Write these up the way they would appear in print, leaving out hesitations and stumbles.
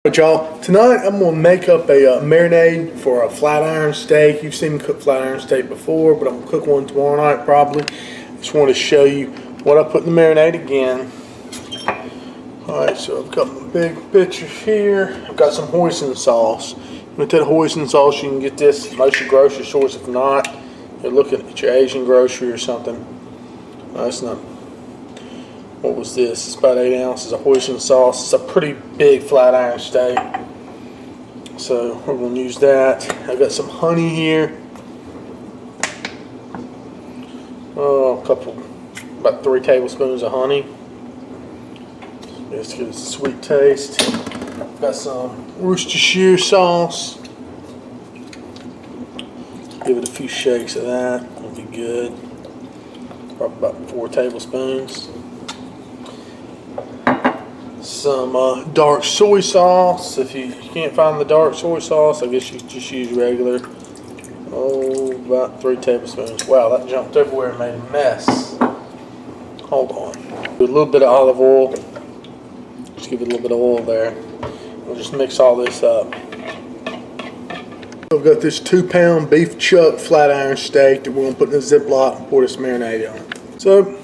But y'all, tonight I'm going to make up a marinade for a flat iron steak. You've seen me cook flat iron steak before, but I'm going to cook one tomorrow night probably. Just want to show you what I put in the marinade again. Alright, so I've got my big pitcher here. I've got some hoisin sauce. With that hoisin sauce, you can get this at most of your grocery stores. If not, you're looking at your Asian grocery or something. That's not. What was this? It's about 8 ounces of hoisin sauce. It's a pretty big flat iron steak. So we're going to use that. I've got some honey here. Oh, about 3 tablespoons of honey. Just to get a sweet taste. I've got some Worcestershire sauce. Give it a few shakes of that. It'll be good. Probably about 4 tablespoons. Some dark soy sauce. If you can't find the dark soy sauce, I guess you just use regular. Oh, about 3 tablespoons. Wow, that jumped everywhere and made a mess. Hold on. Do a little bit of olive oil. Just give it a little bit of oil there. We'll just mix all this up. I've got this 2-pound beef chuck flat iron steak that we're going to put in a Ziploc and pour this marinade on. So,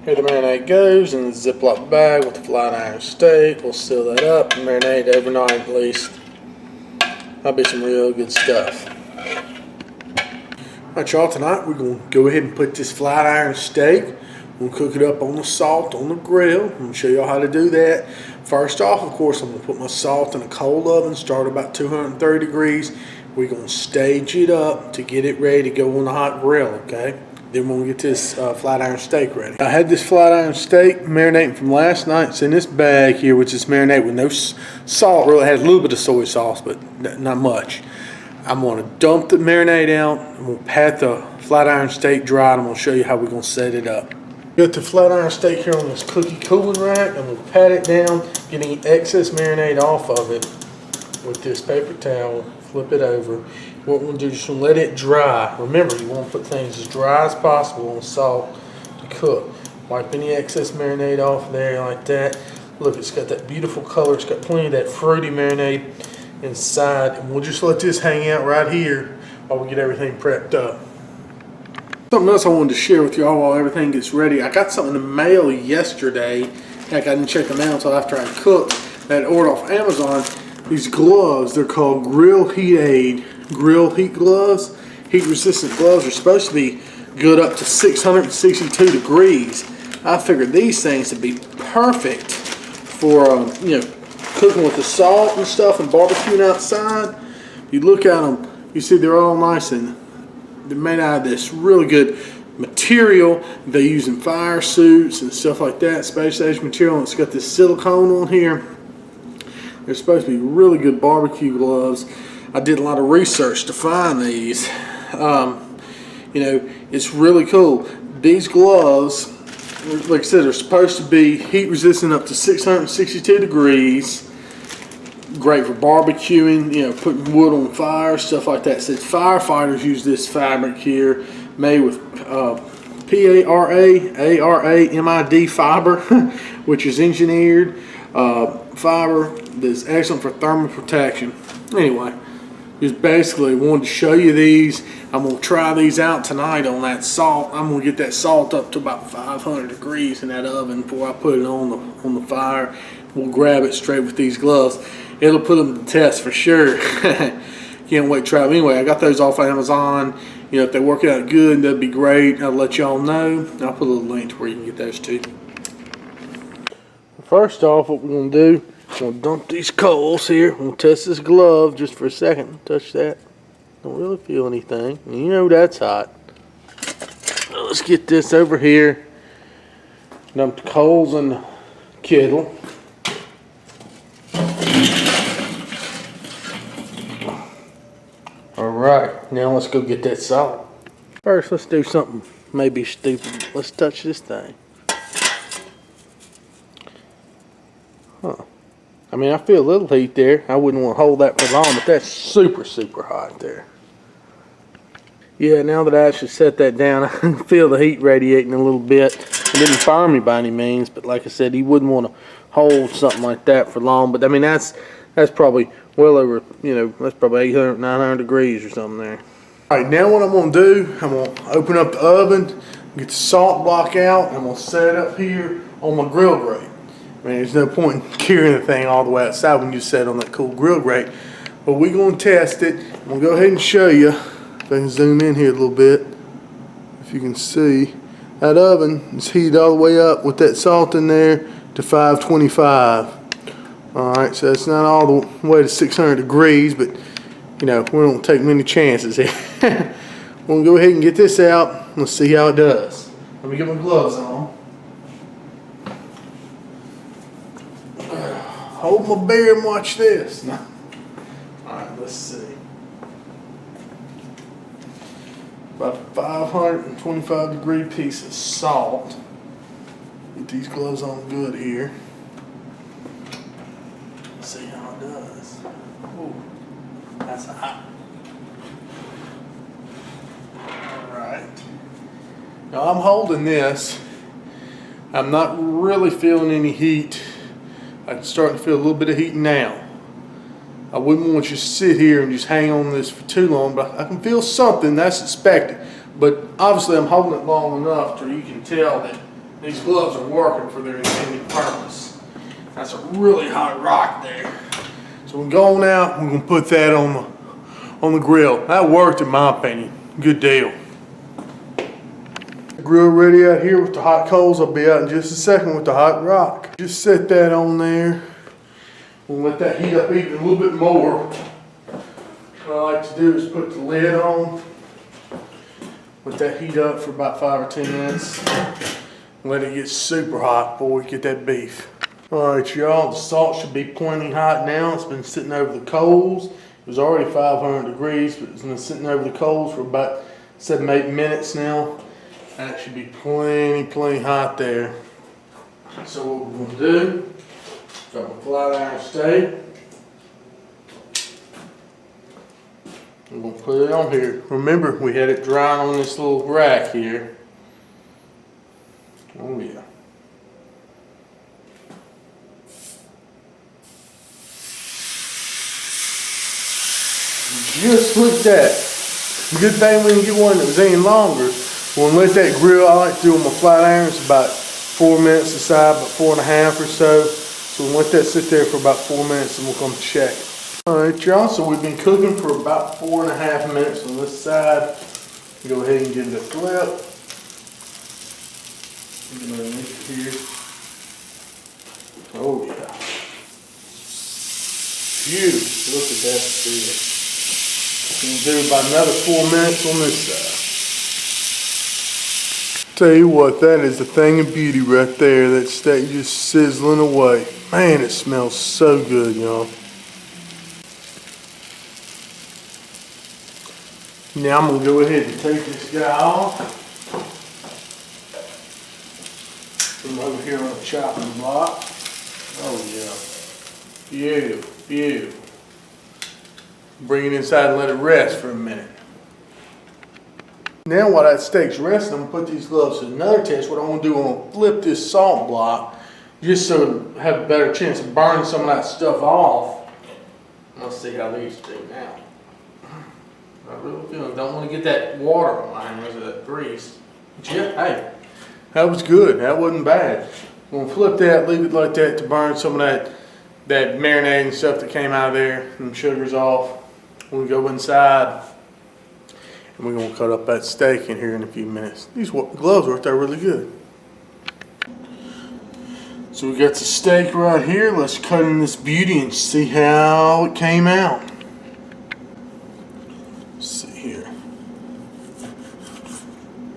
here the marinade goes in the Ziploc bag with the flat iron steak. We'll seal that up and marinate overnight at least. That'll be some real good stuff. Alright y'all, tonight we're going to go ahead and put this flat iron steak. We'll cook it up on the salt on the grill. I'm going to show y'all how to do that. First off, of course, I'm going to put my salt in a cold oven, start about 230 degrees. We're going to stage it up to get it ready to go on the hot grill, okay? Then we're going to get this flat iron steak ready. I had this flat iron steak marinating from last night. It's in this bag here, which is marinated with no salt. Really has a little bit of soy sauce, but not much. I'm going to dump the marinade out. I'm going to pat the flat iron steak dry, and I'm going to show you how we're going to set it up. Got the flat iron steak here on this cookie cooling rack. I'm going to pat it down, get any excess marinade off of it with this paper towel. Flip it over. What we're going to do is just let it dry. Remember, you want to put things as dry as possible on salt to cook. Wipe any excess marinade off there like that. Look, it's got that beautiful color. It's got plenty of that fruity marinade inside. And we'll just let this hang out right here while we get everything prepped up. Something else I wanted to share with y'all while everything gets ready. I got something in the mail yesterday. Heck, I didn't check the mail until after I cooked. I had ordered off Amazon these gloves. They're called Grill Heat Aid grill heat gloves. Heat resistant gloves are supposed to be good up to 662 degrees. I figured these things would be perfect for cooking with the salt and stuff and barbecuing outside. You look at them, you see they're all nice and they're made out of this really good material they use in fire suits and stuff like that, space age material. It's got this silicone on here. They're supposed to be really good barbecue gloves. I did a lot of research to find these. It's really cool. These gloves, like I said, are supposed to be heat resistant up to 662 degrees. Great for barbecuing, putting wood on fire, stuff like that. It says firefighters use this fabric here, made with PARAMID fiber, which is engineered fiber that's excellent for thermal protection. Anyway, just basically wanted to show you these. I'm going to try these out tonight on that salt. I'm going to get that salt up to about 500 degrees in that oven before I put it on the fire. We'll grab it straight with these gloves. It'll put them to the test for sure. Can't wait to try them. Anyway, I got those off Amazon. If they work out good, that'd be great. I'll let y'all know. I'll put a little link to where you can get those too. First off, what we're going to do, we're going to dump these coals here. We're going to test this glove just for a second. Touch that. Don't really feel anything. That's hot. Let's get this over here. Dump the coals in the kettle. Alright, now let's go get that salt. First, let's do something maybe stupid. Let's touch this thing. I feel a little heat there. I wouldn't want to hold that for long, but that's super, super hot there. Yeah, now that I actually set that down, I can feel the heat radiating a little bit. didn't fire me by any means, but like I said, you wouldn't want to hold something like that for long. But I mean, that's probably well over, you know, that's probably 800, 900 degrees or something there. All right, now what I'm gonna do, I'm gonna open up the oven, get the salt block out, and I'm gonna set it up here on my grill grate. I mean, there's no point in carrying the thing all the way outside when you set it on that cool grill grate. But we're gonna test it. I'm gonna go ahead and show you. If I can zoom in here a little bit, if you can see, that oven is heated all the way up with that salt in there to 525. All right, so it's not all the way to 600 degrees, but you know, we don't take many chances here. We're gonna go ahead and get this out. Let's see how it does. Let me get my gloves on. Hold my beer and watch this. All right, let's see. About a 525 degree piece of salt. Get these gloves on good here. Let's see how it does. Ooh. That's hot. Alright. Now I'm holding this. I'm not really feeling any heat. I'm starting to feel a little bit of heat now. I wouldn't want you to sit here and just hang on this for too long, but I can feel something. That's expected. But obviously I'm holding it long enough to you can tell that these gloves are working for their intended purpose. That's a really hot rock there. So we're going out, we're gonna put that on the grill. That worked in my opinion. Good deal. Grill ready out here with the hot coals. I'll be out in just a second with the hot rock. Just set that on there. We'll let that heat up even a little bit more. What I like to do is put the lid on. Let that heat up for about 5 or 10 minutes. Let it get super hot before we get that beef. Alright y'all, the salt should be plenty hot now. It's been sitting over the coals. It was already 500 degrees, but it's been sitting over the coals for about 7, 8 minutes now. That should be plenty hot there. So what we're going to do, got my flat iron steak. I'm going to put it on here. Remember, we had it drying on this little rack here. Oh yeah. Just like that. Good thing we didn't get one that was any longer. We'll let that grill, I like to do on my flat irons about 4 minutes aside, about 4.5 or so. So we'll let that sit there for about 4 minutes and we'll come check it. Alright y'all, so we've been cooking for about 4.5 minutes on this side. Go ahead and give it a flip. Here. Oh yeah. Phew, look at that steak. We'll do about another 4 minutes on this side. Tell you what, that is a thing of beauty right there. That steak just sizzling away. Man, it smells so good, y'all. Now I'm going to go ahead and take this guy off. From over here on the chopping block. Oh yeah. Beautiful. Bring it inside and let it rest for a minute. Now while that steak's resting, I'm going to put these gloves to another test. What I'm going to do, I'm going to flip this salt block just so I have a better chance of burning some of that stuff off. Let's see how these do now. I really don't want to get that water on my hands or that grease. But yeah, hey, that was good. That wasn't bad. I'm going to flip that, leave it like that to burn some of that marinating stuff that came out of there, and sugars off. We'll go inside and we're going to cut up that steak in here in a few minutes. These gloves worked out really good. So we got the steak right here. Let's cut in this beauty and see how it came out. Let's see here.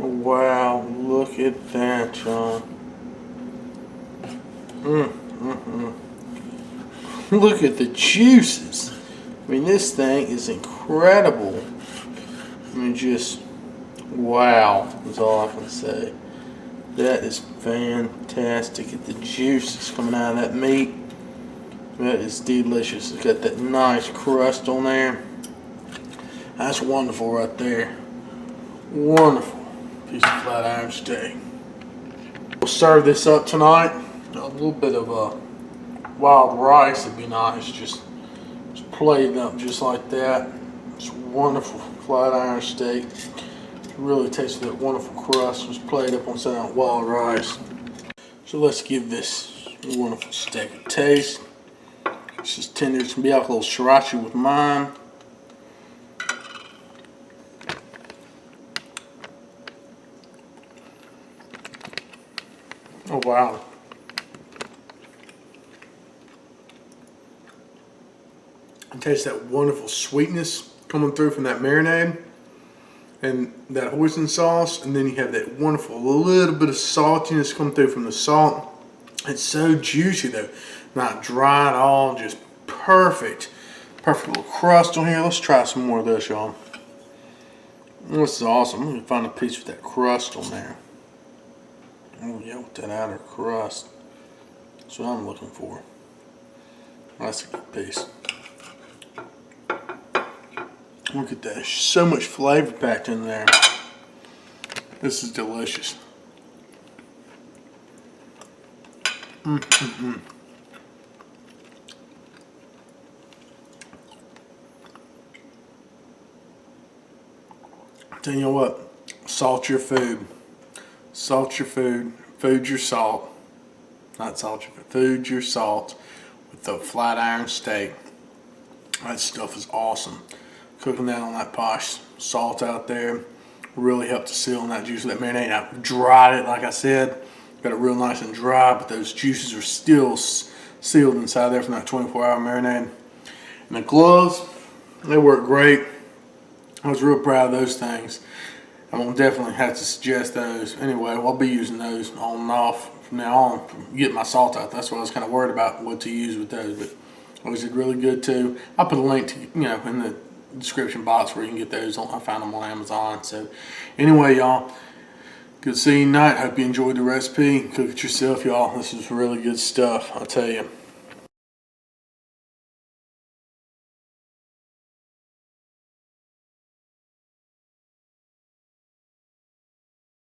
Oh, wow, look at that, John. Look at the juices. I mean, this thing is incredible. I mean, just wow, is all I can say. That is fantastic. At the juices coming out of that meat. That is delicious. It's got that nice crust on there. That's wonderful right there. Wonderful piece of flat iron steak. We'll serve this up tonight. A little bit of wild rice would be nice. Just plated up just like that. It's wonderful flat iron steak. Really tastes that wonderful crust. Just plated up on some wild rice. So let's give this wonderful steak a taste. It's just tender. It's gonna be like a little sriracha with mine. Oh wow. It tastes that wonderful sweetness coming through from that marinade and that hoisin sauce, and then you have that wonderful little bit of saltiness come through from the salt. It's so juicy though, not dry at all, just perfect. Perfect little crust on here. Let's try some more of this, y'all. This is awesome. Let me find a piece with that crust on there. Oh yeah, with that outer crust. That's what I'm looking for. That's a good piece. Look at that. There's so much flavor packed in there. This is delicious. Tell you what, salt your food. Salt your food. Food your salt. Not salt your food. Food your salt with the flat iron steak. That stuff is awesome. Cooking that on that POSH salt out there really helped to seal in that juice of that marinade. I dried it, like I said, got it real nice and dry, but those juices are still sealed inside there from that 24-hour marinade. And the gloves, they work great. I was real proud of those things. I'm gonna definitely have to suggest those. Anyway, I'll be using those on and off from now on. Get my salt out. That's what I was kind of worried about, what to use with those. But those did really good too. I'll put a link to, in the description box where you can get those. I found them on Amazon. So anyway, y'all, good seeing you tonight. Hope you enjoyed the recipe. Cook it yourself, y'all. This is really good stuff, I'll tell you.